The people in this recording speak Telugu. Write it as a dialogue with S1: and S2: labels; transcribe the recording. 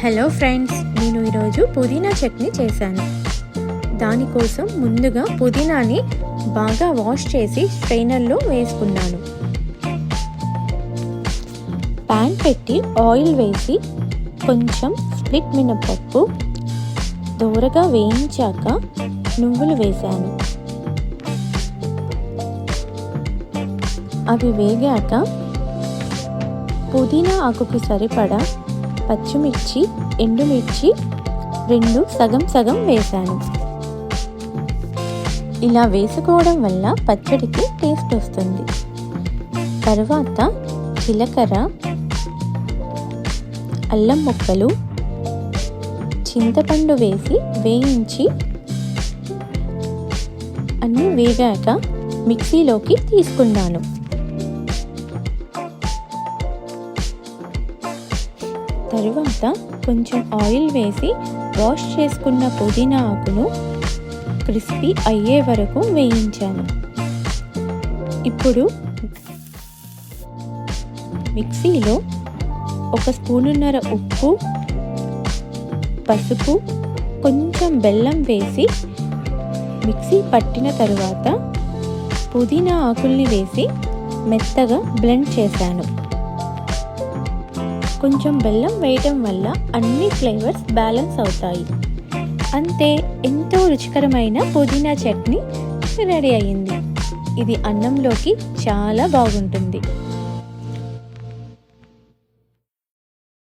S1: హలో ఫ్రెండ్స్, నేను ఈరోజు పుదీనా చట్నీ చేశాను. దానికోసం ముందుగా పుదీనాని బాగా వాష్ చేసి స్ట్రైనర్లో వేసుకున్నాను. ప్యాన్ పెట్టి ఆయిల్ వేసి కొంచెం స్ప్లిట్ మినపప్పు దోరగా వేయించాక నువ్వులు వేశాను. అవి వేగాక పుదీనా ఆకుకి సరిపడా పచ్చిమిర్చి, ఎండుమిర్చి 2 సగం సగం వేశాను. ఇలా వేసుకోవడం వల్ల పచ్చడికి టేస్ట్ వస్తుంది. తర్వాత జీలకర్ర, అల్లం ముక్కలు, చింతపండు వేసి వేయించి అన్నీ వేగాక మిక్సీలోకి తీసుకున్నాను. తరువాత కొంచెం ఆయిల్ వేసి వాష్ చేసుకున్న పుదీనా ఆకును క్రిస్పీ అయ్యే వరకు వేయించాను. ఇప్పుడు మిక్సీలో 1 స్పూనున్నర ఉప్పు, పసుపు, కొంచెం బెల్లం వేసి మిక్సీ పట్టిన తరువాత పుదీనా ఆకుల్ని వేసి మెత్తగా బ్లెండ్ చేశాను. కొంచెం బెల్లం వేయటం వల్ల అన్ని ఫ్లేవర్స్ బ్యాలెన్స్ అవుతాయి. అంతే, ఎంతో రుచికరమైన పుదీనా చట్నీ రెడీ అయ్యింది. ఇది అన్నంలోకి చాలా బాగుంటుంది.